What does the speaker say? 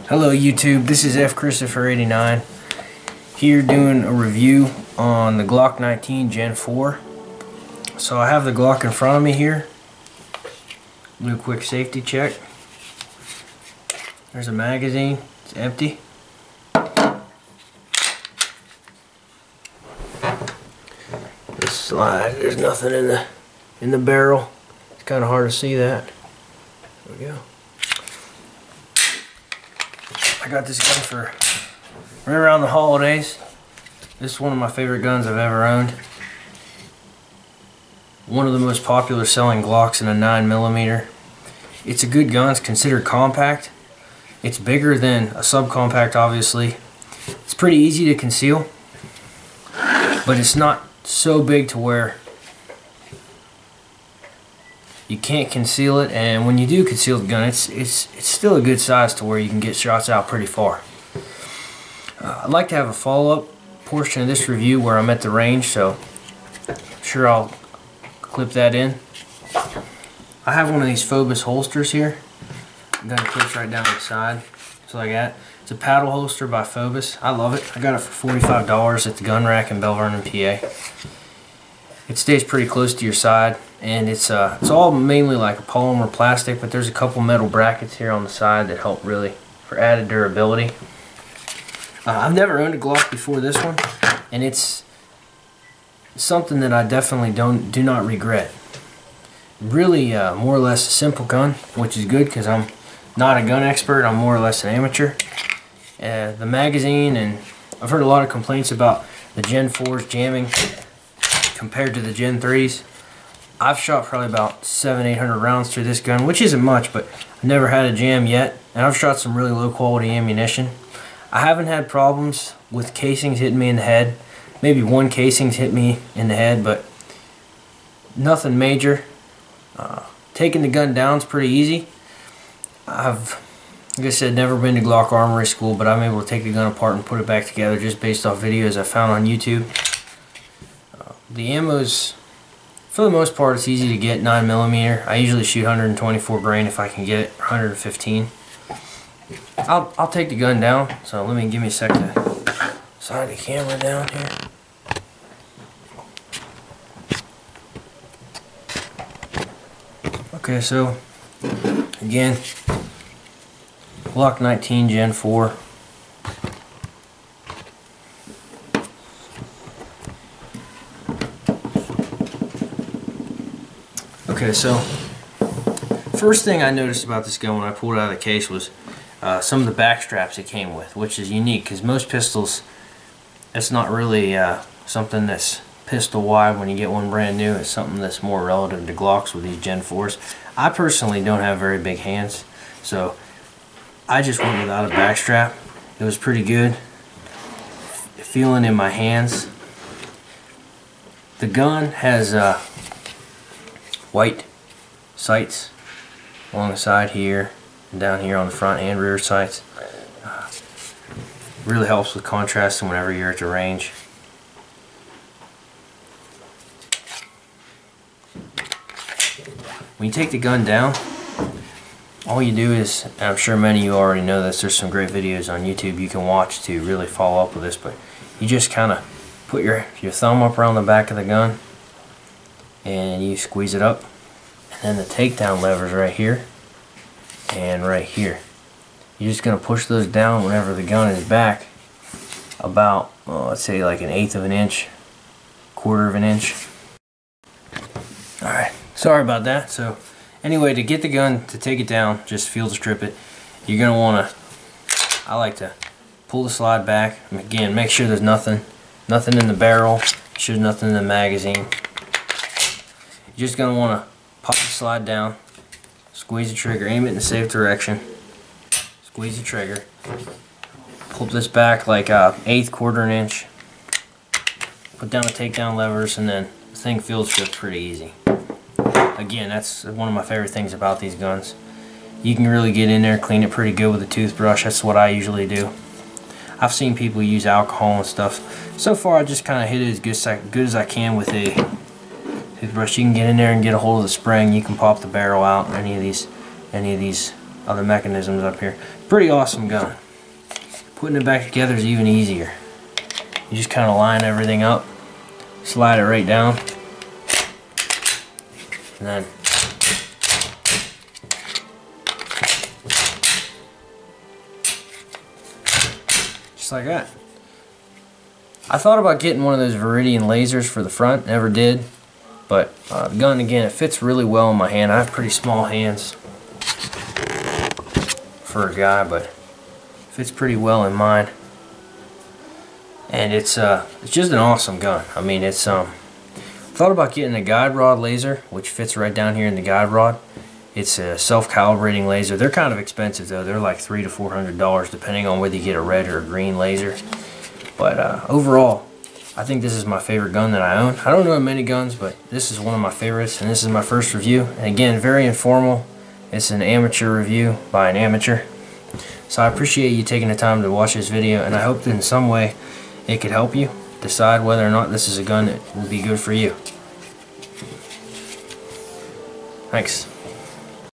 Hello YouTube, this is F Christopher 89 here doing a review on the Glock 19 Gen 4. So I have the Glock in front of me here. Do a quick safety check. There's a magazine, it's empty. This slide, there's nothing in the barrel. It's kind of hard to see that. There we go. I got this gun for right around the holidays. This is one of my favorite guns I've ever owned. One of the most popular selling Glocks in a 9mm. It's a good gun. It's considered compact. It's bigger than a subcompact, obviously. It's pretty easy to conceal, but it's not so big to where you can't conceal it, and when you do conceal the gun, it's still a good size to where you can get shots out pretty far. I'd like to have a follow-up portion of this review where I'm at the range, so I'm sure I'll clip that in. I have one of these Phobos holsters here. The gun clips right down the side, just like that. It's a paddle holster by Phobos. I love it. I got it for $45 at the gun rack in Belle Vernon, PA. It stays pretty close to your side, and it's all mainly like a polymer plastic, but there's a couple metal brackets here on the side that help really for added durability. I've never owned a Glock before this one, and it's something that I definitely do not regret. Really more or less a simple gun, which is good because I'm not a gun expert. I'm more or less an amateur. The magazine, and I've heard a lot of complaints about the Gen 4s jamming compared to the Gen 3s. I've shot probably about 700-800 rounds through this gun, which isn't much, but I've never had a jam yet, and I've shot some really low quality ammunition. I haven't had problems with casings hitting me in the head. Maybe one casing's hit me in the head, but nothing major. Taking the gun down is pretty easy. I've, like I said, never been to Glock Armory School, but I'm able to take the gun apart and put it back together just based off videos I found on YouTube. The ammo's, for the most part, it's easy to get, 9mm. I usually shoot 124 grain if I can get it, 115. I'll take the gun down, so give me a sec to slide the camera down here. Okay, so again, Glock 19 Gen 4. Okay, so first thing I noticed about this gun when I pulled it out of the case was some of the backstraps it came with, which is unique because most pistols, it's not really something that's pistol wide when you get one brand new. It's something that's more relative to Glocks with these Gen 4s. I personally don't have very big hands, so I just went without a backstrap. It was pretty good feeling in my hands. The gun has white sights along the side here and down here on the front and rear sights. Really helps with contrasting whenever you're at the range. When you take the gun down, all you do is, and I'm sure many of you already know this, there's some great videos on YouTube you can watch to really follow up with this, but you just kind of put your thumb up around the back of the gun and you squeeze it up, and then the takedown levers right here and right here. You're just going to push those down whenever the gun is back about, let's say like 1/8 of an inch, 1/4 of an inch. Alright, sorry about that. So anyway, to get the gun to take it down, just field strip it, you're going to want to, I like to pull the slide back. Again, make sure there's nothing in the barrel, make sure there's nothing in the magazine. You're just going to want to pop the slide down, squeeze the trigger, aim it in the safe direction, squeeze the trigger, pull this back like 1/8, 1/4 inch, put down the takedown levers, and then the thing field strips pretty easy. Again, that's one of my favorite things about these guns. You can really get in there, clean it pretty good with a toothbrush. That's what I usually do. I've seen people use alcohol and stuff. So far I just kind of hit it as good as I can with a toothbrush. You can get in there and get a hold of the spring. You can pop the barrel out, any of these of the mechanisms up here. Pretty awesome gun. Putting it back together is even easier. You just kind of line everything up, slide it right down, and then just like that. I thought about getting one of those Viridian lasers for the front, never did. But the gun, again, it fits really well in my hand. I have pretty small hands for a guy, but it fits pretty well in mine. And it's just an awesome gun. I mean, it's thought about getting a guide rod laser, which fits right down here in the guide rod. It's a self-calibrating laser. They're kind of expensive though. They're like $300 to $400 depending on whether you get a red or a green laser. But overall, I think this is my favorite gun that I own. I don't know many guns, but this is one of my favorites, and this is my first review. And again, very informal. It's an amateur review by an amateur. So I appreciate you taking the time to watch this video, and I hope that in some way it could help you decide whether or not this is a gun that will be good for you. Thanks.